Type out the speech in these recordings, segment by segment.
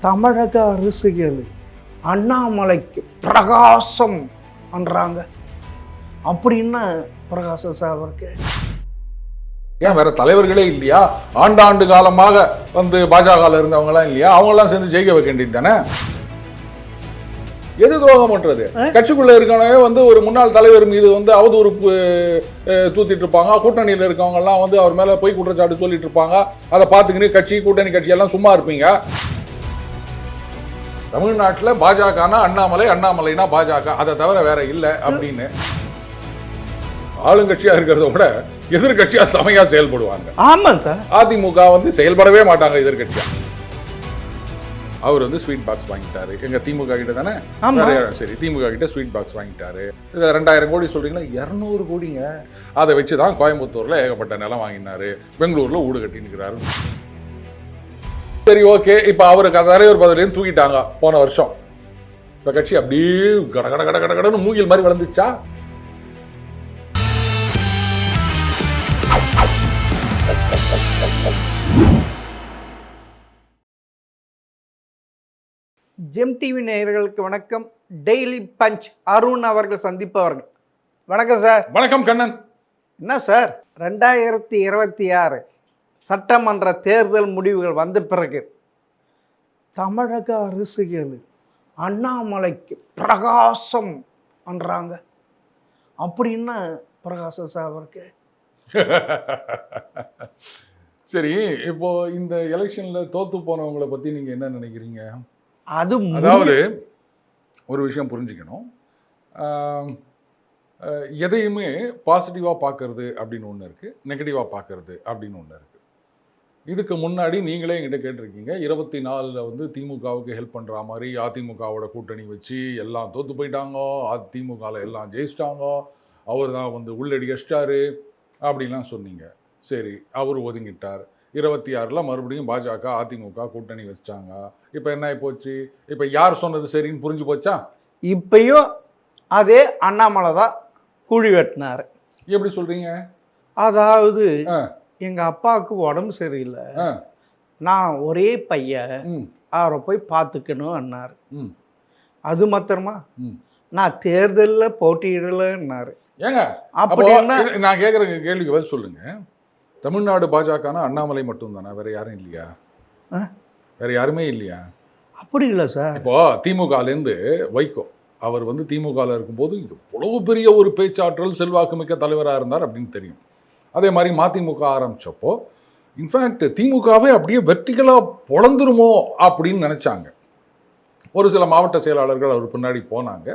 தமிழக அரசியல் அண்ணாமலைக்கு பிரகாசம் பண்றாங்க அப்படின்னா பிரகாசம் சார் அவருக்கு ஏன் வேற தலைவர்களே இல்லையா? ஆண்டாண்டு காலமாக பாஜக இருந்தவங்க எல்லாம் இல்லையா? அவங்க எல்லாம் சேர்ந்து ஜெயிக்க வைக்க வேண்டியது தானே? எது துரோகம் பண்றது? கட்சிக்குள்ள இருக்கவங்க ஒரு முன்னாள் தலைவர் மீது அவதூறு தூத்திட்டு இருப்பாங்க. கூட்டணியில் இருக்கவங்க எல்லாம் அவர் மேல போய் குற்றச்சாட்டு சொல்லிட்டு இருப்பாங்க. அதை பார்த்துக்கிட்டு கட்சி கூட்டணி கட்சி எல்லாம் சும்மா இருப்பீங்க. தமிழ்நாட்டில் பாஜகனா அண்ணாமலை, அண்ணாமலைனா பாஜக, அதை தவிர வேற இல்லை அப்படின்னு ஆளுங்கட்சியா இருக்கிறத விட எதிர்கட்சியா செமையா செயல்படுவாங்க. ஆமா சார். அதிமுக செயல்படவே மாட்டாங்க எதிர்கட்சியா. அவர் ஸ்வீட் பாக்ஸ் வாங்கிட்டாரு எங்க திமுக கிட்ட தானே. சரி, திமுக கிட்ட ஸ்வீட் பாக்ஸ் வாங்கிட்டாரு. 2000 கோடி சொல்றீங்களா? 200 கோடிங்க. அதை வச்சுதான் கோயம்புத்தூர்ல ஏகப்பட்ட நிலம் வாங்கினாரு, பெங்களூர்ல ஊடு கட்டி நிற்கிறாரு. சரி, ஓகே. இப்ப அவருக்கு தலைவர் பதவியிலேருந்து தூக்கிட்டாங்க போன வருஷம். இப்ப கட்சி அப்படியே கட கட கட கட கடன்னு மூங்கில் மாதிரி வளர்ந்துச்சா? ஜெம் டிவி நேயர்களுக்கு வணக்கம். டெய்லி பஞ்ச் அருண் அவர்கள் சந்திப்பவர்கள். வணக்கம் சார். வணக்கம் கண்ணன். என்ன சார், 2026 சட்டமன்ற தேர்தல் முடிவுகள் வந்த பிறகு தமிழக அரசியல் அண்ணாமலைக்கு பிரகாசம் பண்றாங்க அப்படின்னா பிரகாசம் சார் அவருக்கு. சரி, இப்போ இந்த எலெக்ஷன்ல தோத்து போனவங்களை பத்தி நீங்க என்ன நினைக்கிறீங்க? அதாவது ஒரு விஷயம் புரிஞ்சுக்கணும். எதையுமே பாசிட்டிவா பார்க்கறது அப்படின்னு ஒன்று இருக்கு, நெகட்டிவா பார்க்கறது அப்படின்னு ஒன்று இருக்கு. இதுக்கு முன்னாடி நீங்களே என்கிட்ட கேட்டிருக்கீங்க, 24 திமுகவுக்கு ஹெல்ப் பண்ற மாதிரி அதிமுகவோட கூட்டணி வச்சு எல்லாம் தோத்து போயிட்டாங்க, அதிமுகவில் எல்லாம் ஜெயிச்சிட்டாங்க, அவர் தான் உள்ளடி அடிச்சிட்டாரு அப்படின்லாம் சொன்னீங்க. சரி, அவர் ஒதுங்கிட்டார். 26 மறுபடியும் பாஜக அதிமுக கூட்டணி வச்சிட்டாங்க. இப்போ என்ன போச்சு? இப்போ யார் சொன்னது சரின்னு புரிஞ்சு போச்சா? இப்பயும் அதே அண்ணாமலை தான் குழி வெட்டினார். எப்படி சொல்றீங்க? அதாவது எங்க அப்பாவுக்கு உடம்பு சரியில்லை, நான் ஒரே பையன், அவரை போய் பார்த்துக்கணும் அண்ணாரு. அது மாத்திரமா, நான் தேர்தலில் போட்டியிடலன்னாரு. ஏங்க அப்படின்னா நான் கேட்குற கேள்விக்கு பதில் சொல்லுங்க. தமிழ்நாடு பாஜகனா அண்ணாமலை மட்டும் தானே, வேற யாரும் இல்லையா? வேற யாருமே இல்லையா? அப்படி இல்லை சார். இப்போ திமுகலேருந்து வைகோ அவர் திமுகவில் இருக்கும்போது எவ்வளவு பெரிய ஒரு பேச்சாற்றல் செல்வாக்கு மிக்க தலைவராக இருந்தார் அப்படின்னு தெரியும். அதே மாதிரி மதிமுக ஆரம்பிச்சப்போ இன்ஃபேக்ட் திமுகவே அப்படியே வெர்டிகலாக பொழந்துருமோ அப்படின்னு நினைச்சாங்க. ஒரு சில மாவட்ட செயலாளர்கள் அவர் பின்னாடி போனாங்க.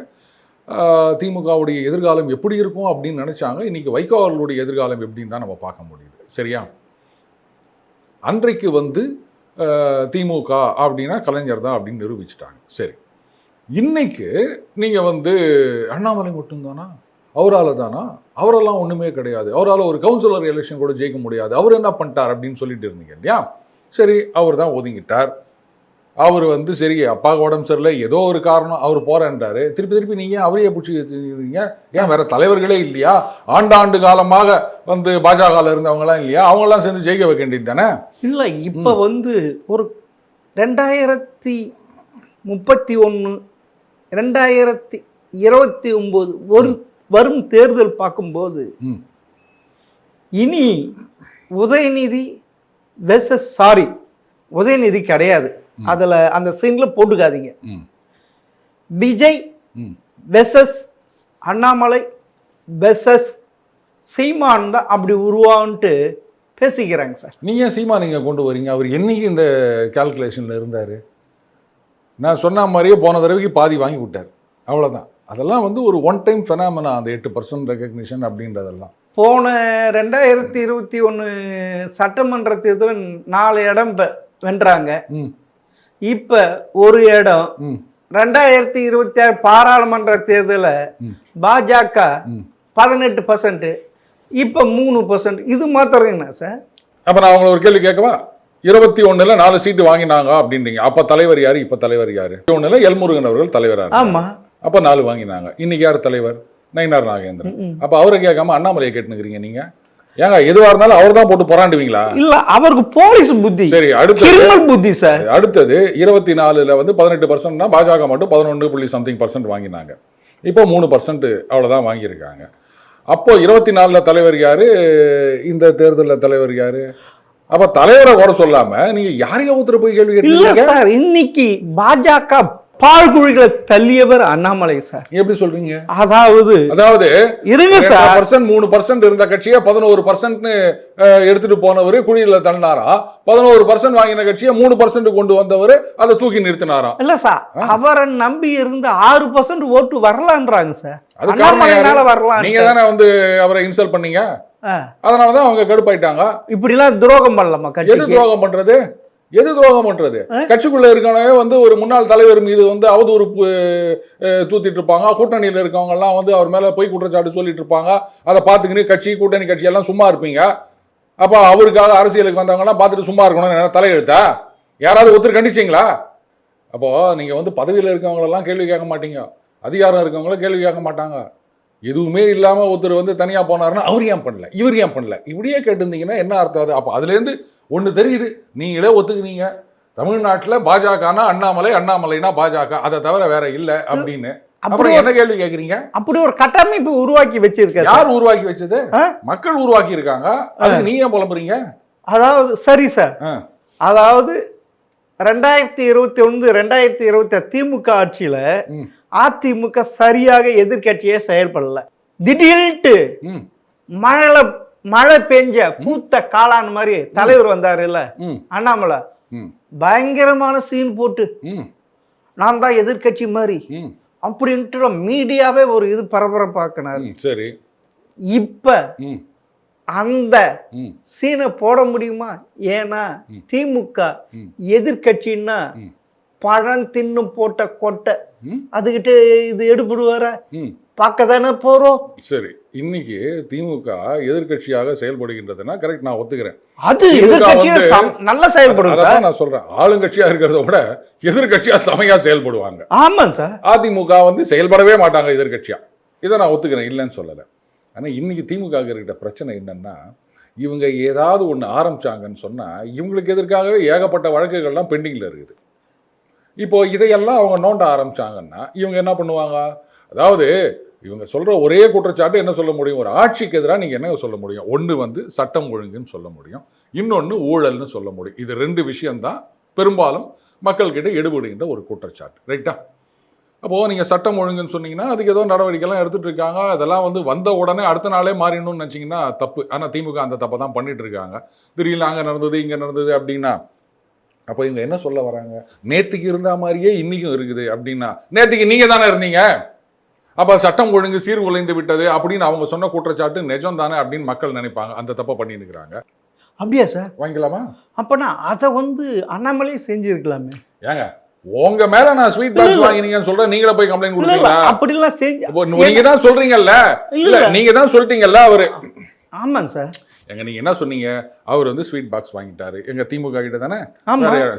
திமுகவுடைய எதிர்காலம் எப்படி இருக்கும் அப்படின்னு நினைச்சாங்க. இன்னைக்கு வைகோ அவர்களுடைய எதிர்காலம் எப்படின்னு தான் நம்ம பார்க்க முடியுது. சரியா? அன்றைக்கு திமுக அப்படின்னா கலைஞர் தான் அப்படின்னு நிரூபிச்சுட்டாங்க. சரி, இன்னைக்கு நீங்க அண்ணாமலை மட்டும்தானா, அவரால் தானா? அவரெல்லாம் ஒண்ணுமே கிடையாது, அவரால் ஒரு கவுன்சிலர் எலெக்ஷன் கூட ஜெயிக்க முடியாது, அவர் என்ன பண்ணிட்டார் அப்படின்னு சொல்லிட்டு இருந்தீங்க இல்லையா? சரி, அவர் தான் ஒதுங்கிட்டார். அவர் சரி, அப்பாவுக்கு உடம்பு சரியில்லை, ஏதோ ஒரு காரணம், அவர் போறேன்றாரு. திருப்பி நீங்க அவரையே பிடிச்சி வச்சுருக்கீங்க. ஏன் வேற தலைவர்களே இல்லையா? ஆண்டாண்டு காலமாக பாஜக இருந்தவங்க எல்லாம் இல்லையா? அவங்க எல்லாம் சேர்ந்து ஜெயிக்க வைக்க வேண்டியது தானே? இல்லை, இப்போ ஒரு 2031 2029 வரும் தேர்தல் பார்க்கும்போது இனி உதயநிதி வெர்சஸ் உதயநிதி கிடையாது, அதில் அந்த சீனில் போட்டுக்காதீங்க. விஜய் வெர்சஸ் அண்ணாமலை வெர்சஸ் சீமான் தான் அப்படி உருவான்ட்டு பேசிக்கிறாங்க சார். நீங்கள் சீமான் நீங்கள் கொண்டு வரீங்க. அவர் என்னைக்கு இந்த கால்குலேஷனில் இருந்தார்? நான் சொன்ன மாதிரியே போன தடவைக்கு பாதி வாங்கி விட்டார், அவ்வளோதான். அதெல்லாம் ஒரு ஒன் டைம் ஃபெனாமினா, அந்த 8% ரெகக்னிஷன் அப்படின்றதெல்லாம். போன 2021 சட்டமன்ற தேர்தல் 4 இடம் வென்றாங்க. இப்ப ஒரு இடம். 2026 பாராளுமன்ற தேர்தலில் பாஜக 18%, இப்ப 3%. இது மாத்திரம் என்ன சார்? அப்ப நான் உங்களை ஒரு கேள்வி கேட்கவா? 21ல் 4 சீட்டு வாங்கினாங்க அப்படின்றீங்க. அப்ப தலைவர் யாரு? இப்ப தலைவர் யாரு? 21ல் எல்முருகன் அவர்கள் தலைவரா? ஆமா. அப்ப 4 வாங்கினாங்க. இன்னைக்கு யார் தலைவர்? நயினார் நாகேந்திரன். அப்ப அவரை கேட்காம அண்ணாமலையை கேட்டுக்கிறீங்க நீங்க. ஏங்க எதுவா இருந்தாலும் அவர் தான் போட்டு போராண்டுவீங்களா? இல்ல, அவருக்கு போலீஸ் புத்தி, சரி, அடுத்து கிரிமினல் புத்தி சார். அடுத்தது 24ல வந்து 18%, பாஜக மட்டும் 11.something% வாங்கினாங்க. இப்போ 3% அவ்வளவுதான் வாங்கியிருக்காங்க. அப்போ 24ல தலைவர் யாரு, இந்த தேர்தலில் தலைவர் யாரு? அப்ப தலைவரை குறை சொல்லாம நீங்க யாரையும் ஒருத்தர் போய் கேள்வி இல்ல கேட்டீங்க? சார், இன்னைக்கு பாஜக பால்குழிகளை தள்ளியவர் அண்ணாமலை சார். எப்படி சொல்றீங்க? அதாவது இருங்க சார், 3% இருந்த கட்சியை 11% எடுத்துட்டு போனவர் குழியில தள்ளினாரா? 11% வாங்கின கட்சியை 3% கொண்டு வந்தவர் அதை தூக்கி நிறுத்தினாராம். இல்ல சார், அவரை நம்பி இருந்து 6% ஓட்டு வரலான்றாங்க சார். அது காரணம் வரலாம், நீங்க தானே வந்து அவரை இன்சல்ட் பண்ணீங்க. அதனாலதான் அவங்க கடுப்பாயிட்டாங்க. இப்படி எல்லாம் துரோகம் பண்ணலாமா? எது துரோகம் பண்றது? எது துரோகம் பண்றது? கட்சிக்குள்ள இருக்கவங்க வந்து ஒரு முன்னாள் தலைவர் மீது வந்து அவதூறு தூத்திட்டு இருப்பாங்க. கூட்டணியில் இருக்கவங்க எல்லாம் வந்து அவர் மேல போய் குற்றச்சாட்டு சொல்லிட்டு இருப்பாங்க. அதை பார்த்துக்கிட்டு கட்சி கூட்டணி கட்சி எல்லாம் சும்மா இருப்பீங்க. அப்ப அவருக்காக அரசியலுக்கு வந்தவங்க எல்லாம் பார்த்துட்டு சும்மா இருக்கணும்னு தலையெழுத்தா? யாராவது ஒருத்தர் கண்டிச்சிங்களா? அப்போ நீங்க வந்து பதவியில் இருக்கவங்க எல்லாம் கேள்வி கேட்க மாட்டீங்க, அதிகாரம் இருக்கவங்கள கேள்வி கேட்க மாட்டாங்க. எதுவுமே இல்லாம ஒருத்தர் வந்து தனியா போனாருன்னா அவர் ஏன் பண்ணல, இவர் ஏன் பண்ணல, இப்படியே கேட்டிருந்தீங்கன்னா என்ன அர்த்தம்? அப்ப அதுல இருந்து ஒண்ணு தெரியுது, நீங்களே ஒத்துக்குனீங்க தமிழ்நாட்டுல பாஜகனா அண்ணாமலை, அண்ணாமலைனா பாஜக, அதை தவிர வேற இல்ல அப்படின்னு. அப்புறம் என்ன கேள்வி கேக்குறீங்க? அப்படி ஒரு கட்டமைப்பு உருவாக்கி வச்சிருக்க. யார் உருவாக்கி வச்சது? மக்கள் உருவாக்கி இருக்காங்க. அதுக்கு நீங்க ஏன் புலம்புறீங்க? அதாவது சரி சார், அதாவது 2021 2020 திமுக ஆட்சியில அதிமுக சரியாக எதிர்கட்சியே செயல்படல. திடீர்னு மழை பெஞ்ச பூத்த காளான் மாதிரி தலைவர் வந்தாரு இல்ல அண்ணாமலை, பயங்கரமான சீன் போட்டு நான் தான் எதிர்கட்சி மாதிரி அப்படின்ட்டு மீடியாவே ஒரு இது பரபரப்பாக்குனாரு. சரி, இப்ப அந்த சீனை போட முடியுமா? ஏன்னா திமுக எதிர்கட்சின்னா பழம் தின்னு போட்ட கொட்டை, அதுகிட்ட இது எடுபடுவார பார்க்க தானே போறோம். சரி, இன்னைக்கு திமுக எதிர்கட்சியாக செயல்படுகின்றதுன்னா கரெக்ட், நான் ஒத்துக்கிறேன். அது நல்லா செயல்படும். நான் சொல்றேன், ஆளுங்கட்சியா இருக்கிறத விட எதிர்கட்சியா செமையா செயல்படுவாங்க. ஆமா சார், அதிமுக வந்து செயல்படவே மாட்டாங்க எதிர்கட்சியா. இதை நான் ஒத்துக்கிறேன், இல்லைன்னு சொல்லலை. ஆனா இன்னைக்கு திமுக இருக்கிற பிரச்சனை என்னன்னா, இவங்க ஏதாவது ஒண்ணு ஆரம்பிச்சாங்கன்னு சொன்னா இவங்களுக்கு எதிர்க்காகவே ஏகப்பட்ட வழக்குகள்லாம் பெண்டிங்ல இருக்குது. இப்போ இதையெல்லாம் அவங்க நோண்ட ஆரம்பிச்சாங்கன்னா இவங்க என்ன பண்ணுவாங்க? அதாவது இவங்க சொல்ற ஒரே குற்றச்சாட்டு என்ன சொல்ல முடியும்? ஒரு ஆட்சிக்கு எதிராக நீங்க என்ன சொல்ல முடியும்? ஒன்று வந்து சட்டம் ஒழுங்குன்னு சொல்ல முடியும், இன்னொன்று ஊழல்னு சொல்ல முடியும். இது ரெண்டு விஷயம்தான் பெரும்பாலும் மக்கள்கிட்ட எடுபடுகின்ற ஒரு குற்றச்சாட்டு, ரைட்டா? அப்போது நீங்கள் சட்டம் ஒழுங்குன்னு சொன்னீங்கன்னா அதுக்கு ஏதோ நடவடிக்கைலாம் எடுத்துகிட்டு இருக்காங்க. அதெல்லாம் வந்து வந்த உடனே அடுத்த நாளே மாறிடணும்னு நினச்சிங்கன்னா தப்பு. ஆனால் திமுக அந்த தப்பை தான் பண்ணிட்டு இருக்காங்க. திடீர்னு அங்கே நடந்தது இங்கே நடந்தது அப்படின்னா அப்போ இவங்க என்ன சொல்ல வராங்க? நேற்றுக்கு இருந்த மாதிரியே இன்னைக்கும் இருக்குது அப்படின்னா நேற்றுக்கு நீங்கள் தானே இருந்தீங்க, அப்போ சட்டம் ஒழுங்கு சீர்குலைந்து விட்டது அப்படின்னு அவங்க சொன்ன குற்றச்சாட்டு நிஜம் தானே அப்படின்னு மக்கள் நினைப்பாங்க. அந்த தப்பை பண்ணிட்டு இருக்கிறாங்க. அப்படியா சார்? வாங்கிக்கலாமா? அப்போனா அதை வந்து அண்ணாமலையே செஞ்சுருக்கலாமே. ஏங்க உங்க மேல நான் ஸ்வீட் பாக்ஸ் வாங்கினீங்கன்னு சொல்றேன், நீங்களே போய் கம்ப்ளைண்ட் கொடுத்தீங்களா? அப்படிலாம் செஞ்சு நீங்க தான் சொல்றீங்கல்ல, இல்ல நீங்க தான் சொல்லிட்டீங்கல்ல அவரு. ஆமாங்க சார். எங்க நீங்க என்ன சொன்னீங்க? அவர் வந்து ஸ்வீட் பாக்ஸ் வாங்கிட்டாரு எங்க திமுக கிட்ட தானே.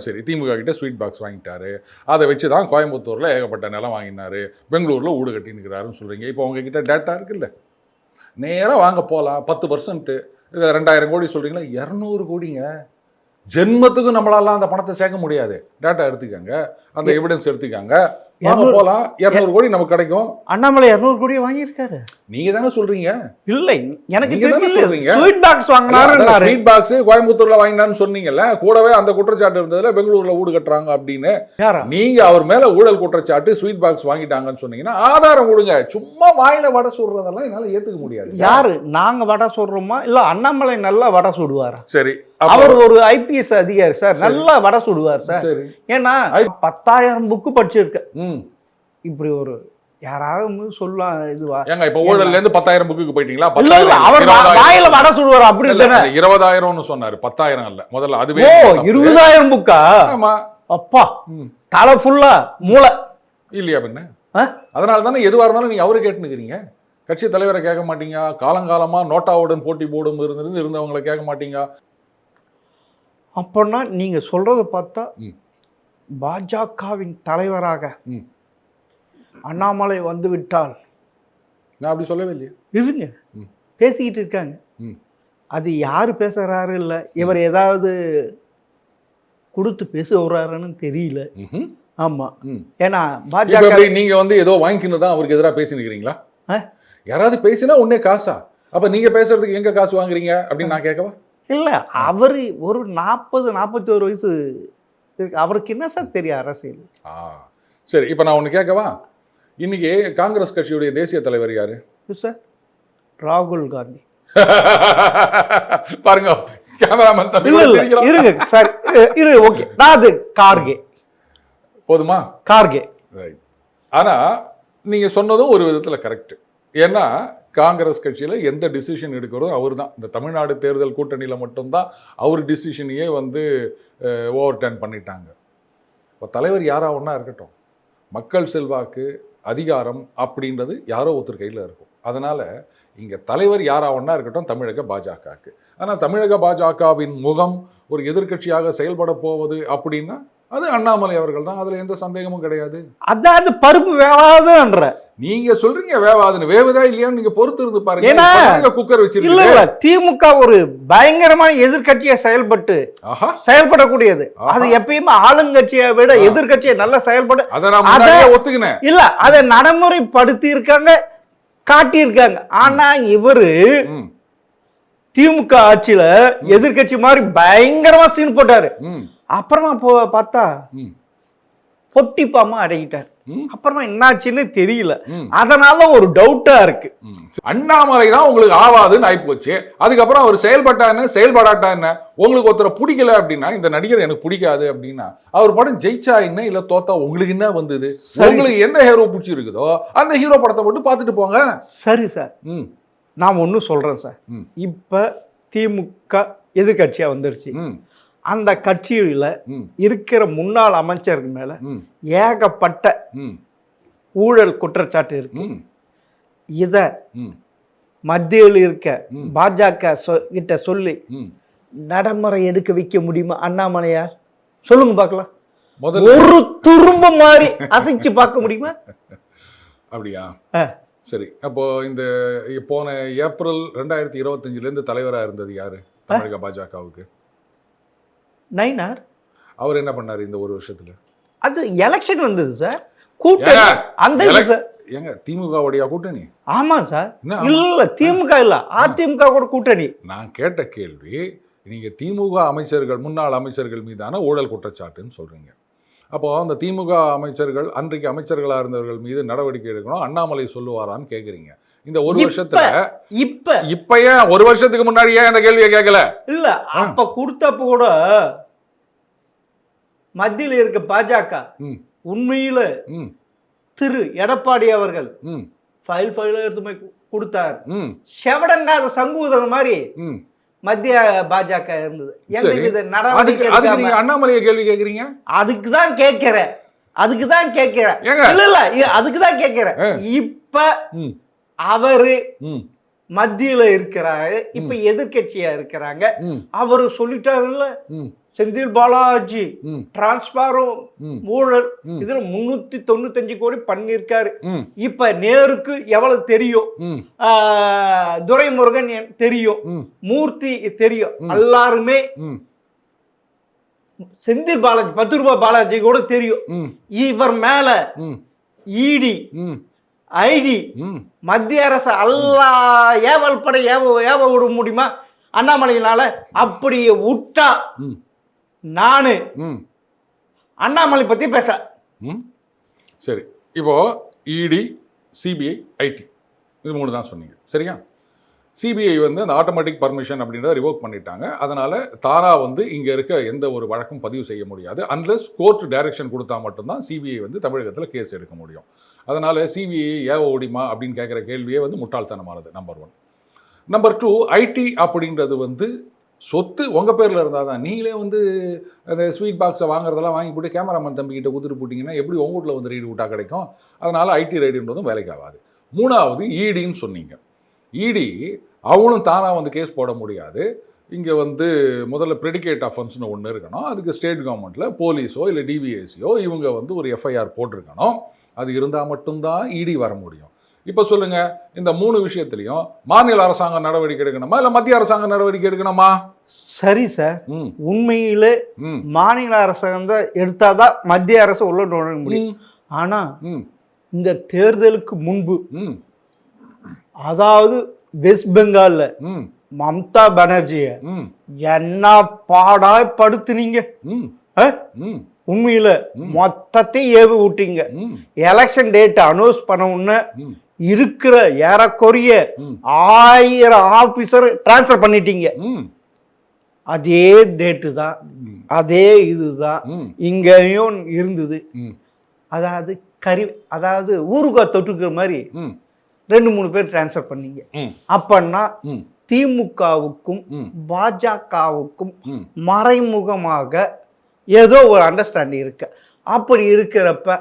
சரி, திமுக கிட்ட ஸ்வீட் பாக்ஸ் வாங்கிட்டாரு, அதை வச்சுதான் கோயம்புத்தூர்ல ஏகப்பட்ட நிலம் வாங்கினாரு, பெங்களூர்ல வீடு கட்டி நிற்கிறாருன்னு சொல்றீங்க. இப்போ உங்ககிட்ட டேட்டா இருக்குல்ல, நேரம் வாங்க போகலாம். 10% 2000 கோடி சொல்றீங்களா? 200 கோடிங்க. ஜென்மத்துக்கும் நம்மளால அந்த பணத்தை சேர்க்க முடியாது. டேட்டா எடுத்துக்காங்க, அந்த எவிடன்ஸ் எடுத்துக்காங்க, போலாம். 200 கோடி நமக்கு கிடைக்கும். அண்ணாமலை 200 கோடி வாங்கியிருக்காரு. நீங்க தானே சொல்றீங்க. இல்லை, எனக்கு சொல்றீங்க ஸ்வீட் பாக்ஸ் வாங்கினாரு. ஸ்வீட் பாக்ஸ் கோயம்புத்தூர்ல வாங்கினான்னு சொன்னீங்கல்ல, கூடவே அந்த குற்றச்சாட்டு இருந்ததுல பெங்களூர்ல வீடு கட்டுறாங்க அப்படின்னு. நீங்க அவர் மேல ஊழல் குற்றச்சாட்டு ஸ்வீட் பாக்ஸ் வாங்கிட்டாங்கன்னு சொன்னீங்கன்னா ஆதாரம் கொடுங்க. சும்மா வாயில வடை சுடுறதெல்லாம் என்னால ஏத்துக்க முடியாது. யாரு நாங்க வடை சுடுறோமா இல்ல அண்ணாமலை நல்லா வடை சுடுவாரா? சரி, அவர் ஒரு ஐபிஎஸ் அதிகாரி சார், நல்லா வடை சுடுவார் சார். ஏன்னா 10,000 புக்கு படிச்சிருக்க. இப்படி ஒரு யாராவது சொல்லலாம் இதுவா? ஏங்க இப்ப ஊழல்ல இருந்து 10,000 புக்குக்கு போயிட்டீங்களா? அவர் வாயில வடை சுடுவார் அப்படி இல்ல. 20,000 சொன்னாரு, 10,000 இல்ல. முதல்ல அதுவே 20,000 புக்கா? ஆமா. அப்பா தலை ஃபுல்லா மூளை இல்லையா பின்ன? அதனால தானே எதுவா இருந்தாலும் நீங்க அவரு கேட்டுக்கிறீங்க. கட்சி தலைவரை கேட்க மாட்டீங்க. காலங்காலமா நோட்டாவுடன் போட்டி போடும் இருந்தவங்களை கேட்க மாட்டீங்க. அப்போனா நீங்க சொல்றத பார்த்தா பாஜகவின் தலைவராக அண்ணாமலை வந்து விட்டால், நான் அப்படி சொல்லவே இல்லையே. இருங்க, பேசிக்கிட்டு இருக்காங்க. அது யார் பேசுறாரு இல்லை இவர் ஏதாவது கொடுத்து பேசுறாருன்னு தெரியல. ம்ஹும். ஆமா, ம். ஏன்னா இப்ப பாஜக எப்படி நீங்க வந்து ஏதோ வாங்கிக்கணும் தான் அவருக்கு எதிராக பேசினுக்கிறீங்களா? ஆ? யாராவது பேசினா உடனே காசா? அப்ப நீங்க பேசுறதுக்கு எங்க காசு வாங்குறீங்க அப்படின்னு நான் கேட்கவா? இல்ல அவரு ஒரு 40-41 வயசு இருக்கு. அவருக்கு என்ன சார் தெரியும் அரசியல்? ஆ, சரி. இப்ப நான் ஒண்ணு கேட்கவா? இன்னைக்கு காங்கிரஸ் கட்சியுடைய தேசிய தலைவர் யாரு? சார் ராகுல் காந்தி. பாருங்க, கேமராமேன் தம்பி இல்ல இல்ல சிரிக்கிறான். இருங்க சார், இரு, ஓகே. நான் அது கார்கே. போதுமா? கார்கே. ரைட். ஆனா நீங்க சொன்னதும் ஒரு விதத்துல கரெக்ட். ஏன்னா காங்கிரஸ் கட்சியில எந்த டிசிஷன் எடுக்கிறதோ அவர் தான். இந்த தமிழ்நாடு தேர்தல் கூட்டணியில மட்டும்தான் அவர் டிசிஷனையே வந்து ஓவர் டர்ன் பண்ணிட்டாங்க. இப்போ தலைவர் யாரா ஒன்றா இருக்கட்டும், மக்கள் செல்வாக்கு அதிகாரம் அப்படின்றது யாரோ ஒருத்தர் கையில் இருக்கும். அதனால இங்கே தலைவர் யாரா ஒன்றா இருக்கட்டும் தமிழக பாஜகவுக்கு. ஆனால் தமிழக பாஜகவின் முகம் ஒரு எதிர்க்கட்சியாக செயல்பட போவது அப்படின்னா அது அண்ணாமலை அவர்கள் தான். அதுல எந்த சந்தேகமும் கிடையாது. அதான் அந்த பருப்பு வேவாதுன்ற நீங்க சொல்றீங்க வேவாதுன்னு. வேவுதா இல்லையான்னு நீங்க பொறுத்து இருந்து பாருங்க. ஏன்னா குக்கர் இல்ல வச்சிருக்கீங்க. இல்ல திமுக ஒரு பயங்கரமான எதிர்க்கட்சியை செயல்பட்டு ஆஹா, செயல்படக்கூடியது. அது எப்பயுமே ஆளுங்கட்சியை விட எதிர்க்கட்சியை நல்லா செயல்பட அதை நான் முன்னாடியே ஒத்துக்கினேன். இல்ல அதை நடைமுறைப்படுத்தி இருக்காங்க, காட்டியிருக்காங்க. ஆனா இவரு ம், திமுக ஆட்சியில எதிர்க்கட்சி மாதிரி பயங்கரமா சீன் போட்டாரு. ம், அப்புறமா பார்த்தா ம், பொட்டிப்பாமா அடங்கிட்டார். ம், அப்புறமா என்னாச்சுன்னு தெரியல. ம். அதனால ஒரு டவுட்டா இருக்கு. ம். அண்ணாமலை தான் உங்களுக்கு ஆவாதுன்னு ஆயிப்போச்சு. அதுக்கப்புறம் அவர் செயல்பட்டா என்ன செயல்படாட்டா என்ன? உங்களுக்கு ஒருத்தரை பிடிக்கல அப்படின்னா, இந்த நடிகர் எனக்கு பிடிக்காது அப்படின்னா, அவர் படம் ஜெயிச்சா என்ன இல்ல தோத்தா உங்களுக்கு என்ன வந்தது? உங்களுக்கு எந்த ஹீரோ பிடிச்சிருக்குதோ அந்த ஹீரோ படத்தை மட்டும் பார்த்துட்டு போங்க. சரி சார், ம், நான் ஒன்றும் சொல்றேன் சார். ம், இப்ப திமுக எதிர்கட்சியா வந்துருச்சு. ம், அந்த கட்சியில ம், இருக்கிற முன்னாள் அமைச்சர்கள் மேல ம், ஏகப்பட்ட ம், ஊழல் குற்றச்சாட்டு இருக்கு. ம், இத ம், மத்தியில் இருக்க ம். பாஜக கிட்ட சொல்லி ம். நடைமுறை எடுக்க வைக்க முடியுமா அண்ணாமலையார்? சொல்லுங்க பார்க்கலாம். முதல்ல ஒரு துரும்ப மாதிரி அசைச்சு பார்க்க முடியுமா? அப்படியா? ஆ. சரி. அப்போ இந்த போன ஏப்ரல் 2025 இருந்து தலைவரா இருந்தது யாரு தமிழக பாஜகவுக்கு? நயினார். அவர் என்ன பண்ணாரு இந்த ஒரு வருஷத்துல? அது எலெக்ஷன் வந்தது சார், கூட்டணி அந்த இது சார். ஏங்க திமுகவுடைய கூட்டணி? ஆமா சார். என்ன? இல்ல திமுக இல்ல, அதிமுக கூட கூட்டணி. நான் கேட்ட கேள்வி, நீங்க திமுக அமைச்சர்கள் முன்னாள் அமைச்சர்கள் மீதான ஊழல் குற்றச்சாட்டுன்னு சொல்றீங்க. அப்போ அந்த திமுக அமைச்சர்கள் அன்றைக்கு அமைச்சர்களா இருந்தவர்கள் மீது நடவடிக்கை எடுக்கணும் அண்ணாமலை சொல்லுவாரான்னு கேக்குறீங்க. இந்த ஒரு வருஷத்துல இப்ப ஏன் ஒரு வருஷத்துக்கு முன்னாடி ஏன் அந்த கேள்வியை கேட்கல? இல்ல அப்ப கொடுத்தப்ப கூட மத்தியில் இருக்க பாஜக உண்மையில திரு எடப்பாடி அவர்கள் ஃபைல் எடுத்து போய் கொடுத்தார். செவடங்காத சங்கூதம் மாதிரி மத்திய பாஜக இருந்தது. அண்ணாமலையை கேள்வி கேக்குறீங்க? அதுக்குதான் கேட்கிறேன், அதுக்குதான் கேட்கிறேன். இல்ல இல்ல அதுக்குதான் கேட்கிறேன். இப்ப அவரு மத்தியில இருக்கிறாரு, இப்ப எதிர்கட்சியா இருக்கிறாங்க. அவரு சொல்லிட்டாருல்ல, செந்தில் பாலாஜி டிரான்ஸ்பாரும் ஊழல் இதுல 395 கோடி பண்ணிருக்காரு. இப்ப நேருக்கு எவ்வளவு தெரியும், துரைமுருகன் தெரியும், மூர்த்தி தெரியும், எல்லாருமே செந்தில் பாலாஜி 10 ரூபாய் பாலாஜி கூட தெரியும். இவர் மேல இடி ஐடி மத்திய அரசு எல்லா ஏவல் படை ஏவ விட முடியுமா அண்ணாமலையினால? அப்படி விட்டா நானு அண்ணாமலை பத்தி பேச. சரி, இப்போ இடி, சிபிஐ, ஐடி இது 3 தான் சொன்னீங்க, சரியா? சிபிஐ வந்து அந்த ஆட்டோமேட்டிக் பர்மிஷன் அப்படின்றத ரிவோக் பண்ணிட்டாங்க. அதனால தாரா வந்து இங்க இருக்க எந்த ஒரு வழக்கும் பதிவு செய்ய முடியாது. அன்லெஸ் கோர்ட் டைரக்ஷன் கொடுத்தா மட்டும்தான் சிபிஐ வந்து தமிழகத்தில் கேஸ் எடுக்க முடியும். அதனால சிபிஐ ஏவ முடியுமா அப்படின்னு கேட்குற கேள்வியே வந்து முட்டாள்தனமானது. நம்பர் 1. நம்பர் 2, ஐடி அப்படின்றது வந்து சொத்து உங்கள் பேரில் இருந்தால் தான். நீங்களே வந்து அந்த ஸ்வீட் பாக்ஸை வாங்குறதெல்லாம் வாங்கி போட்டு கேமராமேன் தம்பிக்கிட்ட கொடுத்துட்டு போட்டிங்கன்னா எப்படி உங்கள் வீட்டில் வந்து ரைடு விட்டா கிடைக்கும்? அதனால் ஐடி ரைடுன்றதும் வேலைக்கு ஆகாது. 3வது இடின்னு சொன்னீங்க. இடி அவனும் தானாக வந்து கேஸ் போட முடியாது. இங்கே வந்து முதல்ல ப்ரெடிகேட் அஃபென்ஸ்னு ஒன்று இருக்கணும். அதுக்கு ஸ்டேட் கவர்மெண்ட்டில் போலீஸோ இல்லை டிவிஎஸ்சியோ இவங்க வந்து ஒரு எஃப்ஐஆர் போட்டிருக்கணும். அது இருந்தால் மட்டும்தான் இடி வர முடியும். இப்ப சொல்லுங்க, இந்த 3 விஷயத்திலையும் மாநில அரசாங்கம் நடவடிக்கை எடுக்கணுமா இல்ல மத்திய அரசாங்கம் நடவடிக்கை எடுக்கணுமா? சரி சார், உண்மையிலே மாநில அரசாங்கம் தான் எடுத்தாதான் மத்திய அரசு உள்ள நுழைய முடியும். ஆனா இந்த தேர்தலுக்கு முன்பு, அதாவது வெஸ்ட் பெங்கால்ல மம்தா பானர்ஜிய என்ன பாடாய் படுத்துனீங்க. உண்மையில மொத்தத்தையும் ஏவி விட்டீங்க. எலெக்ஷன் டேட் அனௌன்ஸ் பண்ண உடனே இருக்கிற ஏறக்குறைய 1000 ஆபீசர் டிரான்ஸ்பர் பண்ணிட்டீங்க. அதே டேட்டு தான், அதே இதுதான் இங்கேயும் இருந்தது. அதாவது ஊறுகாய் தொட்டுக்கிற மாதிரி 2-3 பேர் டிரான்ஸ்பர் பண்ணீங்க. அப்பன்னா திமுகவுக்கும் பாஜகவுக்கும் மறைமுகமாக ஏதோ ஒரு அண்டர்ஸ்டாண்டிங் இருக்கு. அப்படி இருக்கிறப்ப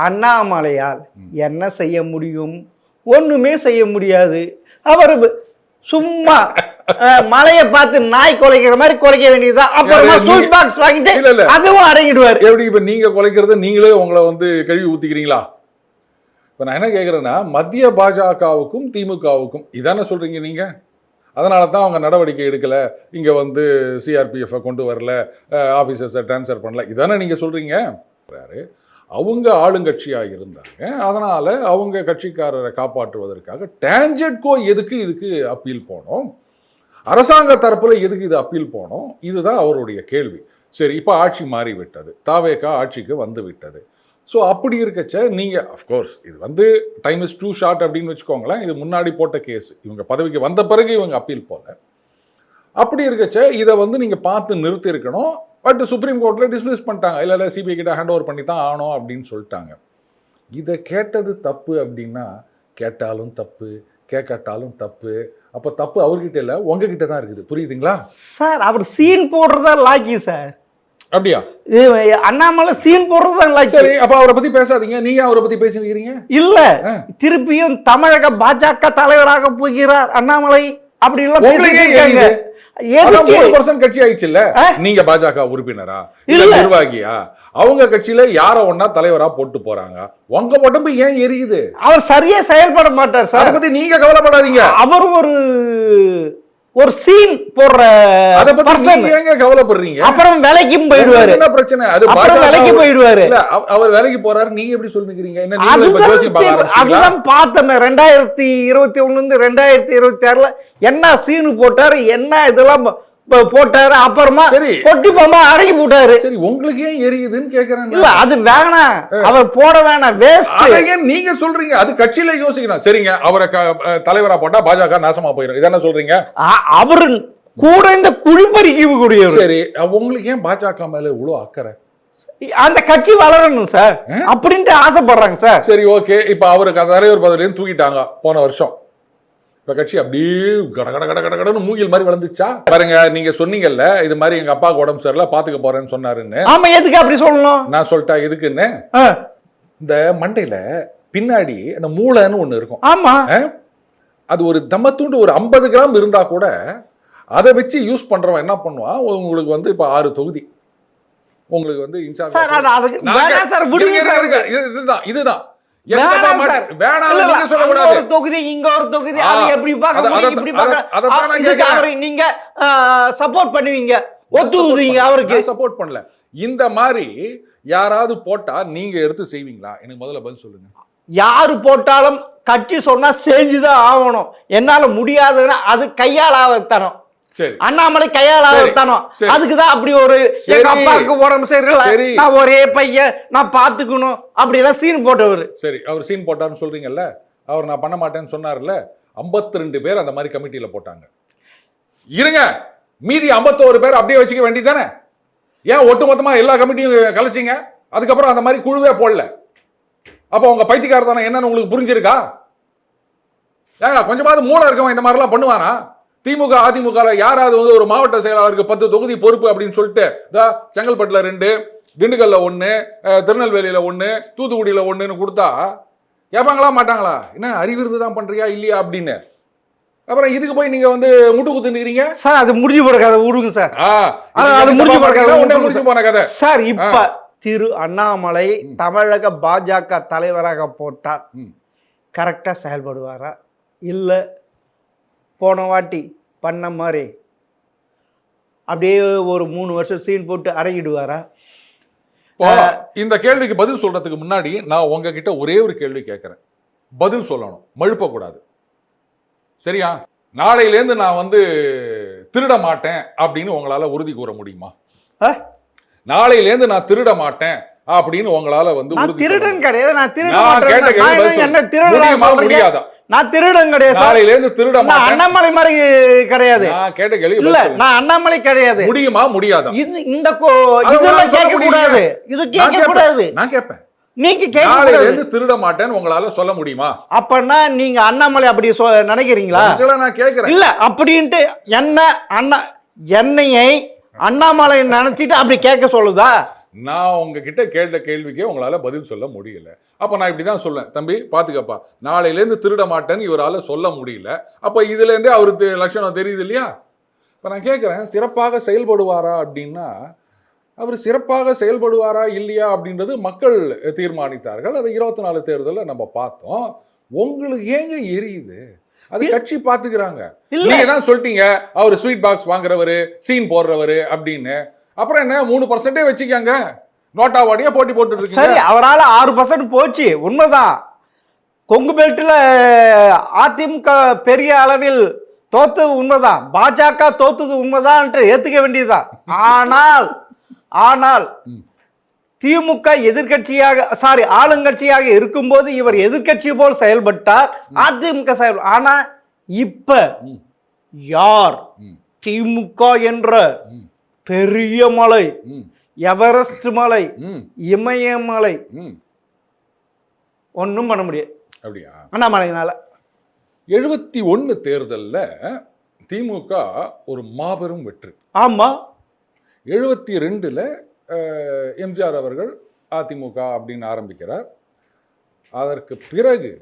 அண்ணாமலையால் என்ன செய்ய முடியும்? ஒண்ணுமே செய்ய முடியாது. அவர் சும்மா மலையை பார்த்து நாய் குலைக்கிற மாதிரி குலைக்க வேண்டியதுதான். அப்புறமா ஸ்வீட் பாக்ஸ் வாங்கிட்டு அதுவும் அடங்கிடுவார். எப்படி இப்ப நீங்க குலைக்கிறது நீங்களே உங்களை வந்து கழுவி ஊத்திக்கிறீங்களா? இப்ப நான் என்ன கேக்குறேன்னா, மத்திய பாஜகவுக்கும் திமுகவுக்கும் இதானே சொல்றீங்க நீங்க? அதனால தான் அவங்க நடவடிக்கை எடுக்கல, இங்க வந்து சிஆர்பிஎஃப் கொண்டு வரல, ஆபீசர்ஸை டிரான்ஸ்ஃபர் பண்ணல, இதானே நீங்க சொல்றீங்க. அவங்க ஆளுங்கட்சியாக இருந்தாங்க, அதனால அவங்க கட்சிக்காரரை காப்பாற்றுவதற்காக டான்ஜெட்கோ எதுக்கு இதுக்கு அப்பீல் போனோம், அரசாங்க தரப்புல எதுக்கு இது அப்பீல் போனோம், இதுதான் அவருடைய கேள்வி. சரி, இப்போ ஆட்சி மாறிவிட்டது, தாவேகா ஆட்சிக்கு வந்து விட்டது. ஸோ அப்படி இருக்கச்ச நீங்கள் அஃப்கோர்ஸ் இது வந்து டைம் இஸ் டூ ஷார்ட் அப்படின்னு வச்சுக்கோங்களேன். இது முன்னாடி போட்ட கேஸ், இவங்க பதவிக்கு வந்த பிறகு இவங்க அப்பீல் போல. அப்படி இருக்கச்ச இதை வந்து நீங்கள் பார்த்து நிறுத்தி இருக்கணும். பட் சுப்ரீம் கோர்ட்டில் டிஸ்மிஸ் பண்ணிட்டாங்க. இல்லை சிபிஐ கிட்ட ஹேண்ட் ஓவர் பண்ணி தான் ஆகணும் அப்படின்னு சொல்லிட்டாங்க. இதை கேட்டது தப்பு அப்படின்னா கேட்டாலும் தப்பு, கேட்காட்டாலும் தப்பு. அப்போ தப்பு அவர்கிட்ட இல்லை, உங்ககிட்ட தான் இருக்குது. புரியுதுங்களா சார்? அவர் சீன் போடுறதா லாக்கி சார். அப்படியா? அண்ணாமலை சீன் போடுறதா? சரி, அப்ப அவரை பத்தி பேசாதீங்க. நீங்க அவரை பத்தி பேசிக்கிறீங்க. இல்ல, திருப்பியும் தமிழக பாஜக தலைவராக போகிறார் அண்ணாமலை அப்படி எல்லாம் கட்சி ஆயிடுச்சு இல்ல? நீங்க பாஜக உறுப்பினரா இல்ல நிர்வாகியா? அவங்க கட்சியில யார ஒன்னா தலைவரா போட்டு போறாங்க. உங்க உடம்பு ஏன் எரியுது? அவர் சரியா செயல்பட மாட்டார் சார். அதை பத்தி நீங்க கவலைப்படாதீங்க. அவர் ஒரு சீன் போடுற, அத பத்தி ஏங்க கவலைப்படுறீங்க? அப்புறம் வேலைக்கும் போயிடுவாரு. என்ன பிரச்சனை? அது வேலைக்கு போயிடுவாரு. இல்ல, அவர் வேலைக்கு போறாரு, நீங்க எப்படி சொல்லுகிறீங்க? என்ன அதுதான் பார்த்தோமே 2021 இருந்து 2026ல என்ன சீனு போட்டாரு, என்ன இதெல்லாம் போட்டாரு. அப்புறமா பொட்டி பாம்பா அடங்கி போட்டாரு. சரி, உங்களுக்கு ஏன் எரியுதுன்னு கேக்குறேன். இல்ல, அது வேணாம், அவர் போட வேணாம், வேஸ்ட். நீங்க சொல்றீங்க அது கட்சியில யோசிக்கணும். சரிங்க, அவரை தலைவரா போட்டா பாஜக நாசமா போயிடும், இதான சொல்றீங்க? அவரு கூட இந்த குழிப்பறிக்க கூடியவர். சரி, உங்களுக்கு ஏன் பாஜக மேல இவ்வளவு அக்கறை? அந்த கட்சி வளரணும் சார் அப்படின்ட்டு ஆசைப்படுறாங்க சார். சரி, ஓகே. இப்ப அவருக்கு தலைவர் பதவியிலேருந்து தூக்கிட்டாங்க போன வருஷம். இப்ப கட்சி அப்படியே கடன்னு மூங்கில் மாதிரி வளர்ந்துச்சா? பாருங்க, நீங்க சொன்னீங்கல்ல இது மாதிரி எங்க அப்பாவுக்கு உடம்பு சரியில்லை பாத்துக்க போறேன்னு சொன்னாருன்னு. ஆமா, எதுக்கு அப்படி சொல்லணும்? நான் சொல்லிட்டா எதுக்குன்னு. இந்த மண்டையில பின்னாடி அந்த மூளைன்னு ஒண்ணு இருக்கும். ஆமா, அது ஒரு தம்மத்தூண்டு ஒரு 50 கிராம் இருந்தா கூட அதை வச்சு யூஸ் பண்றவன் என்ன பண்ணுவான், உங்களுக்கு வந்து இப்ப 6 தொகுதி உங்களுக்கு வந்து இன்சார்ஜ். இதுதான் தொகுதி, இங்க ஒரு தொகுதி, எப்படி நீங்க சப்போர்ட் பண்ணுவீங்க, ஒத்துவீங்க, அவருக்கு சப்போர்ட் பண்ணல. இந்த மாதிரி யாராவது போட்டா நீங்க எடுத்து செய்வீங்களா? எனக்கு முதல்ல பதில் சொல்லுங்க. யாரு போட்டாலும் கட்சி சொன்னா செஞ்சுதான் ஆகணும். என்னால முடியாதுன்னா அது கையாளாவத்தனம். சரி, அண்ணாமலை கையாளாவத்தனம். அதுக்குதான் அப்படி ஒரு எங்க அப்பாவுக்கு உடம்பு சரியில்லை, நான் ஒரே பையன், நான் பாத்துக்கணும் அப்படி எல்லாம் சீன் போட்டவர். சரி, அவர் சீன் போட்டாருன்னு சொல்றீங்கல்ல, அவர் நான் பண்ண மாட்டேன்னு சொன்னார்ல. 52 பேர் அந்த மாதிரி கமிட்டியில போட்டாங்க. இருங்க, மீதி 51 பேர் அப்படியே வச்சுக்க வேண்டியதானே? ஏன் ஒட்டுமொத்தமா எல்லா கமிட்டியும் கலைச்சிங்க? அதுக்கப்புறம் அந்த மாதிரி குழுவே போடல. அப்போ உங்க பைத்தியக்காரத்தானே என்னன்னு உங்களுக்கு புரிஞ்சிருக்கா? ஏங்க, கொஞ்சமாவது மூளை இருக்கவன் இந்த மாதிரிலாம் பண்ணுவானா? திமுக அதிமுக யாராவது வந்து ஒரு மாவட்ட செயலாளருக்கு 10 தொகுதி பொறுப்பு அப்படின்னு சொல்லிட்டு செங்கல்பட்டுல 2, திண்டுக்கல்ல 1, திருநெல்வேலியில 1, தூத்துக்குடியில 1ன்னு கொடுத்தா கேட்பாங்களா மாட்டாங்களா? என்ன அறிவிருந்து தான் பண்றியா இல்லையா அப்படின்னு. அப்புறம் இதுக்கு போய் நீங்க வந்து முட்டு குத்துறீங்க சார். அது முடிஞ்சு போற கதை விடுங்க சார். அது முடிஞ்சு போன கதை சார். இப்ப திரு அண்ணாமலை தமிழக பாஜக தலைவராக போட்டார். கரெக்டாக செயல்படுவாரா, இல்லை போன வாட்டி பண்ண மாதிரி அப்படியே ஒரு 3 வருஷம் சீன் போட்டு அடங்கிடுவாரா? இந்த கேள்விக்கு பதில் சொல்றதுக்கு முன்னாடி நான் உங்ககிட்ட ஒரே ஒரு கேள்வி கேட்கிறேன், பதில் சொல்லணும், மழுப்பக்கூடாது. சரியா? நாளையிலேருந்து நான் வந்து திருட மாட்டேன் அப்படின்னு உங்களால உறுதி கூற முடியுமா? நாளையிலேருந்து நான் திருட மாட்டேன் அப்படின்னு உங்களால வந்து திருடன் கிடையாது, நான் முடியாதா? நான் திருடன் கிடையாது, நாளையிலேருந்து திருட மாட்டேன். அண்ணாமலை மாதிரி கிடையாது. நான் கேட்ட கேள்வி இல்ல, நான் அண்ணாமலை கிடையாது. முடியுமா முடியாதா? இந்த இதெல்லாம் கேட்க கூடாது, இது கேட்க கூடாது. நான் கேட்பேன், நீங்க நாளையிலேருந்து திருட மாட்டேன்னு உங்களால சொல்ல முடியுமா? அப்பன்னா நீங்க அண்ணாமலை அப்படி நினைக்கிறீங்களா? நான் கேட்கிறேன். இல்ல அப்படின்ட்டு என்னையை அண்ணாமலை நினைச்சிட்டு அப்படி கேட்க சொல்லுதா? நான் உங்ககிட்ட கேட்ட கேள்விக்கே உங்களால பதில் சொல்ல முடியல. அப்ப நான் இப்படிதான் சொல்லேன், தம்பி பாத்துக்கப்பா, நாளையிலேருந்து திருட மாட்டேன்னு இவரால சொல்ல முடியல. அப்ப இதுல இருந்தே அவருக்கு லட்சணம் தெரியுது இல்லையா? இப்ப நான் கேட்கிறேன், சிறப்பாக செயல்படுவாரா அப்படின்னா, அவர் சிறப்பாக செயல்படுவாரா இல்லையா அப்படின்றது மக்கள் தீர்மானித்தார்கள். அது 24 தேர்தலில் நம்ம பார்த்தோம். உங்களுக்கு ஏங்க எரியுது? அது கட்சி பாத்துக்கிறாங்க. நீங்க தான் சொல்லிட்டீங்க அவர் ஸ்வீட் பாக்ஸ் வாங்குறவரு, சீன் போடுறவரு அப்படின்னு. அப்புறம் என்ன 3% வச்சுக்காங்க, நோட்டா வாடியா போட்டி போட்டு இருக்கு. சரி, அவரால் 6% போச்சு, உண்மைதான். கொங்கு பெல்ட்ல அதிமுக பெரிய அளவில் தோத்தது உண்மைதான், பாஜக தோத்தது உண்மைதான் ஏத்துக்க வேண்டியதுதான். ஆனால் திமுக எதிர்கட்சியாக ஆளுங்கட்சியாக இருக்கும்போது இவர் எதிர்கட்சி போல் செயல்பட்டார், அதிமுக செயல். ஆனா இப்ப யார் திமுக என்ற பெரிய மலை, எவரெஸ்ட் மலை, இமயமலை ஒன்றும் பண்ண முடியாது அப்படியா அண்ணாமலையினால. 71 தேர்தல்ல திமுக ஒரு மாபெரும் வெற்றி. ஆமா, 72ல எம்ஜிஆர் அவர்கள் அதிமுக அப்படின்னு ஆரம்பிக்கிறார். அதற்கு பிறகு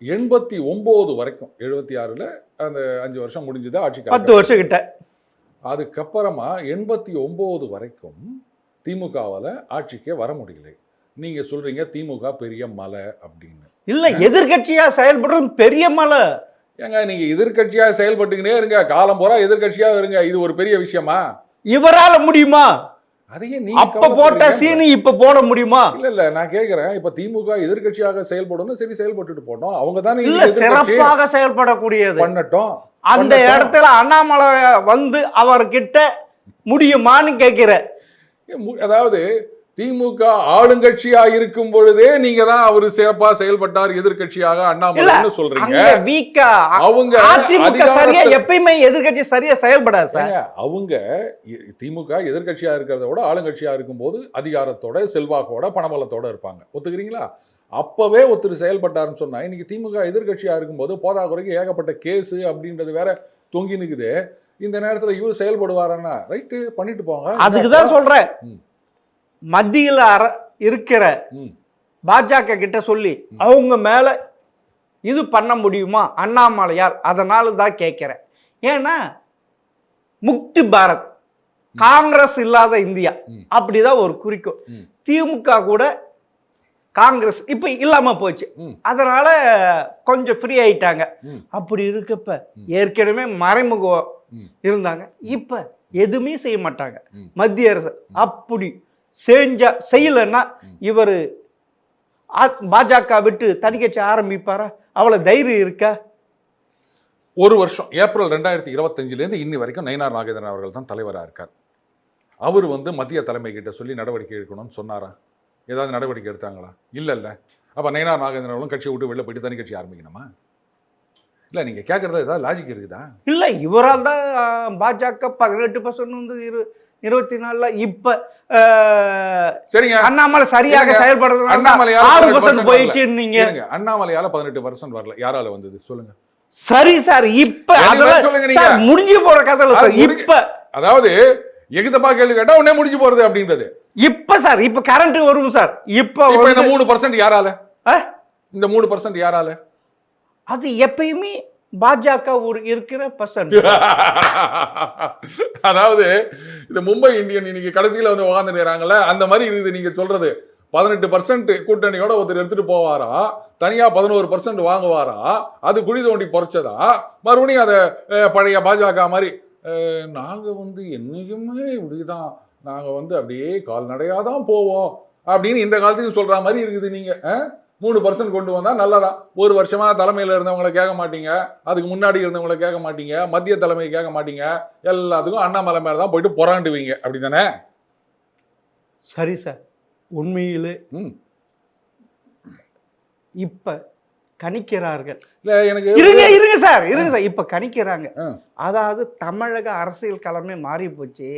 89 வரைக்கும், 76ல அந்த 5 வருஷம் முடிஞ்சது ஆட்சி, 10 வருஷம் கிட்ட. அதுக்கப்புறமா 89 வரைக்கும் திமுகவால ஆட்சிக்கே வர முடியல. நீங்க சொல்றீங்க திமுக பெரிய மலை அப்படின்னு. இல்ல, எதிர்கட்சியா செயல்படுறது பெரிய மலை. ஏங்க நீங்க எதிர்கட்சியா செயல்பட்டுக்கினே இருங்க, காலம் போறா எதிர்கட்சியா இருங்க, இது ஒரு பெரிய விஷயமா? இவரால முடியுமா? அதையே நீ அப்ப போட்ட சீனி இப்ப போட முடியுமா? இல்ல நான் கேக்குறேன், இப்ப திமுக எதிர்கட்சியாக செயல்படணும், சரி செயல்பட்டுட்டு போட்டோம். அவங்க தானே இல்ல, சிறப்பாக செயல்படக்கூடியது பண்ணட்டும். அந்த இடத்துல அண்ணாமலை வந்து அவர்கிட்ட முடியுமான்னு கேட்கிற. அதாவது திமுக ஆளுங்கட்சியா இருக்கும் பொழுதே நீங்க தான் அவரு சிறப்பா செயல்பட்டார் எதிர்கட்சியாக அண்ணாமலை சொல்றீங்க. அவங்க சரியா எப்பயுமே எதிர்கட்சி சரியா செயல்படாது சார். அவங்க திமுக எதிர்கட்சியா இருக்கிறத விட ஆளுங்கட்சியா இருக்கும் போது அதிகாரத்தோட, செல்வாக்கோட, பணபலத்தோட இருப்பாங்க. ஒத்துக்கிறீங்களா? அப்பவே ஒருத்தர் செயல்பட்டாருன்னு சொன்னா, இன்னைக்கு திமுக எதிர்கட்சியா இருக்கும்போது போதாக்குறைக்கு ஏகப்பட்ட கேஸ் அப்படின்றது வேற தொங்கி நிக்குது. இந்த நேரத்துல இவர் செயல்படுவாரன்னா ரைட்டு, பண்ணிட்டு போங்க. அதுக்குதான் சொல்றேன், மத்தியில இருக்கிற பாஜக கிட்ட சொல்லி அவங்க மேல இது பண்ண முடியுமா அண்ணாமலையார்? அதனால தான் கேட்கிறேன். ஏன்னா முக்தி பாரத், காங்கிரஸ் இல்லாத இந்தியா, அப்படிதான் ஒரு குறிக்கோள். திமுக கூட காங்கிரஸ் இப்ப இல்லாம போச்சு, அதனால கொஞ்சம் ஃப்ரீ ஆயிட்டாங்க. அப்படி இருக்கப்ப ஏற்கனவே மறைமுகம் இருந்தாங்க, இப்ப எதுவுமே செய்ய மாட்டாங்க மத்திய அரசு. அப்படி செய்யலன்னா இவர் பாஜக விட்டு தனி கட்சி ஆரம்பிப்பாரா? அவ்வளவு தைரியம் இருக்கா? ஒரு வருஷம் ஏப்ரல் 2025 இன்னி வரைக்கும் நயினார் நாகேந்திரன் அவர்கள் தான் தலைவராக இருக்கார். அவர் மத்திய தலைமை கிட்ட சொல்லி நடவடிக்கை எடுக்கணும்னு சொன்னாரா? ஏதாவது நடவடிக்கை எடுத்தாங்களா? இல்ல. அப்ப நயினார் நாகேந்திரன் அவர்களும் கட்சியை விட்டு வெளில போயிட்டு தனி கட்சி ஆரம்பிக்கணுமா? இல்ல, நீங்க கேட்கறது ஏதாவது லாஜிக் இருக்குதா? இல்ல, இவரால் தான் பாஜக 18% 24 இப்ப சரிங்க. அண்ணாமலை சரியாக செயல்படுறது, அண்ணாமலையால 6% போயிடுச்சு. நீங்க அண்ணாமலையால 18% வரல, யாரால வந்தது சொல்லுங்க? சரி சார், இப்ப அதெல்லாம் முடிஞ்சு போற கதை இல்ல சார். இப்ப அதாவது எகுதப்பா கேள்வி கேட்டா உடனே முடிஞ்சு போறது அப்படின்றது. இப்ப சார், இப்ப கரண்ட் வரும் சார். இப்ப இந்த 3% யாரால? இந்த 3% யாரால? அது எப்பயுமே பாஜக இருக்கிற பர்சன்ட். அதாவது இந்த மும்பை இந்தியன் இன்னைக்கு கடைசியில உட்கார்ந்துறாங்கல்ல, அந்த மாதிரி இருக்குது நீங்க சொல்றது. 18% கூட்டணியோட ஒருத்தர் எடுத்துட்டு போவாரா, தனியா 11% வாங்குவாரா, அது குழி தோண்டி பொறைச்சதா, மறுபடியும் அதை பழைய பாஜக மாதிரி நாங்க வந்து என்னைக்குமே இப்படிதான், நாங்க வந்து அப்படியே கால்நடையாதான் போவோம் அப்படின்னு இந்த காலத்துக்கு சொல்ற மாதிரி இருக்குது. நீங்க 3% கொண்டு வந்தா நல்லதான். ஒரு வருஷமா தலைமையில இருந்தவங்களை கேட்க மாட்டீங்க, அதுக்கு முன்னாடி இருந்தவங்களை கேட்க மாட்டீங்க, மத்திய தலைமையை கேட்க மாட்டீங்க, எல்லாத்துக்கும் அண்ணாமலை மேல தான் போயிட்டு புறாண்டுவீங்க. அப்படித்தானே? சரி சார், உண்மையிலே இப்ப கணிக்கிறார்கள். இல்ல எனக்கு இருங்க சார் இப்ப கணிக்கிறாங்க. அதாவது தமிழக அரசியல் களமே மாறி போச்சு.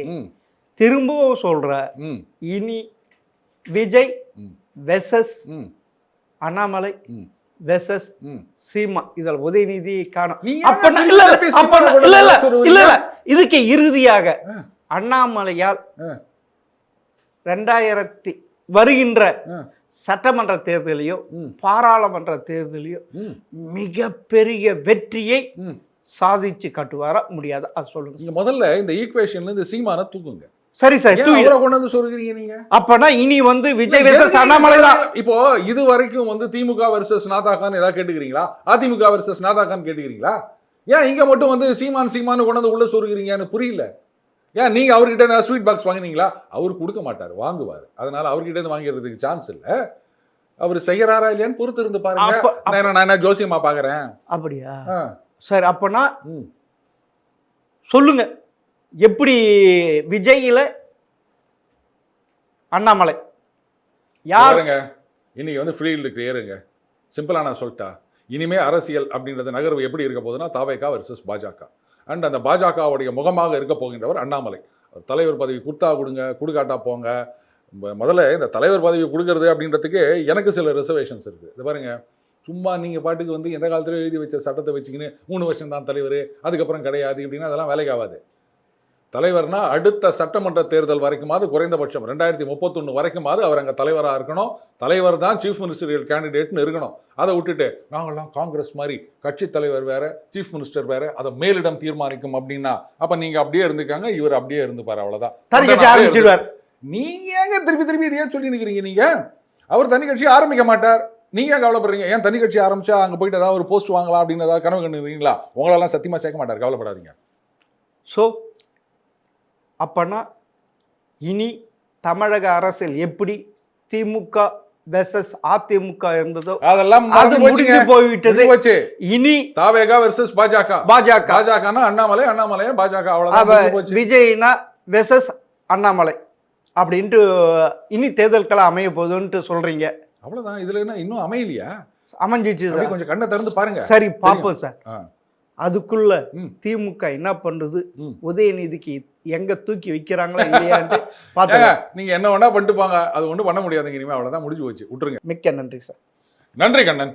திரும்பவும் சொல்ற, இனி விஜய் வெர்சஸ் அண்ணாமலை வெர்சஸ் சீமா, இதில் உதயநிதி காணும். இதுக்கு இறுதியாக அண்ணாமலையால் 2000 வருகின்ற சட்டமன்ற தேர்தலையோ பாராளுமன்ற தேர்தலையோ மிகப்பெரிய வெற்றியை சாதிச்சு காட்டுவாரா முடியாதா, அது சொல்லுங்க. முதல்ல இந்த ஈக்குவேஷன்ல இந்த சீமான தூக்குங்க. சரி சார், கொண்டு வந்து சொல்றீங்க நீங்க. அப்பனா இனி வந்து விஜய் வெர்சஸ் அண்ணாமலை தான். இப்போ இது வரைக்கும் வந்து திமுக வெர்சஸ் நாதாகான் ஏதாவது கேட்டுக்கிறீங்களா? அதிமுக வெர்சஸ் நாதாகான் கேட்டுக்கிறீங்களா? ஏன் இங்க மட்டும் வந்து சீமான் கொண்டு வந்து உள்ள சொல்றீங்கன்னு புரியல. ஏன் நீங்க அவர்கிட்ட ஸ்வீட் பாக்ஸ் வாங்கினீங்களா? அவர் கொடுக்க மாட்டாரு, வாங்குவாரு. அதனால அவர்கிட்ட இருந்து வாங்கிறதுக்கு சான்ஸ் இல்ல. அவர் செய்யறாரா இல்லையான்னு பொறுத்து இருந்து பாருங்க. நான் ஜோசியமா பாக்குறேன். அப்படியா? சரி, அப்பனா சொல்லுங்க, எப்படி விஜயில அண்ணாமலை யாருங்க? இன்னைக்கு வந்து ஃபீல்டு கிளியருங்க. சிம்பிளா நான் சொல்லிட்டா, இனிமே அரசியல் அப்படின்றது நகர்வு எப்படி இருக்க போகுதுன்னா தாவேகா வெர்சஸ் பாஜக. அண்ட் அந்த பாஜகவுடைய முகமாக இருக்க போகின்றவர் அண்ணாமலை. தலைவர் பதவி கொடுத்தா கொடுங்க, கொடுக்காட்டா போங்க. முதல்ல இந்த தலைவர் பதவி கொடுக்கறது அப்படின்றதுக்கு எனக்கு சில ரிசர்வேஷன்ஸ் இருக்குது. இது பாருங்க, சும்மா நீங்கள் பாட்டுக்கு வந்து எந்த காலத்தில் எழுதி வச்ச சட்டத்தை வச்சுக்கின்னு 3 வருஷம் தான் தலைவர், அதுக்கப்புறம் கிடையாது அப்படின்னா அதெல்லாம் வேலைக்காகாது. தலைவர்னா அடுத்த சட்டமன்ற தேர்தல் வரைக்குமாவது, குறைந்தபட்சம் 2031 வரைக்குமாவது அவர் அங்கே தலைவராக இருக்கணும். தலைவர் தான் சீஃப் மினிஸ்டரியல் கேண்டிடேட்னு இருக்கணும். அதை விட்டுட்டு நாங்கள்லாம் காங்கிரஸ் மாதிரி கட்சி தலைவர் வேற, சீஃப் மினிஸ்டர் வேற, அதை மேலிடம் தீர்மானிக்கும் அப்படின்னா அப்ப நீங்க அப்படியே இருந்துக்காங்க, இவர் அப்படியே இருந்துப்பாரு. அவ்வளவுதான். நீங்க ஏங்க திருப்பி இதையே சொல்லி நிக்கிறீங்க? நீங்க அவர் தனி கட்சி ஆரம்பிக்க மாட்டார், நீங்க ஏன் கவலைப்படுறீங்க? ஏன் தனி கட்சி ஆரம்பிச்சா அங்க போயிட்டு ஏதாவது ஒரு போஸ்ட் வாங்கலாம் அப்படின்னு ஏதாவது கனவு கண்டுறீங்களா? உங்களெல்லாம் சத்தியமா சேர்க்க மாட்டார், கவலைப்படாதீங்க. ஸோ அப்பனா இனி தமிழக அரசியல் எப்படி திமுக வெர்சஸ் அதிமுக இருந்ததோ அதெல்லாம் முடிஞ்சு போய்விட்டது. இனி தாவேகா வெர்சஸ் பாஜக. பாஜகனா அண்ணாமலை, அண்ணாமலையா பாஜக, அவ்வளவுதான். விஜய்னா வெர்சஸ் அண்ணாமலை அப்படின்ட்டு இனி தேர்தல்கள் அமைய போகுதுன்ட்டு சொல்றீங்க. அவ்வளவுதான். இதுல என்ன இன்னும் அமையலையா? அமைஞ்சிச்சு. கொஞ்சம் கண்ணை திறந்து பாருங்க. சரி, பாப்போம் சார். அதுக்குள்ள திமுக என்ன பண்றது, உதயநிதிக்கு எங்க தூக்கி வைக்கிறாங்களா இல்லையான்னு பாத்துங்க. நீங்க என்ன வேணா பண்ணிட்டு போங்க, அது ஒண்ணும் பண்ண முடியாதுங்க இனிமே. அவ்வளவுதான், முடிஞ்சு போச்சு, விட்டுருங்க. மிக்க நன்றி சார். நன்றி கண்ணன்.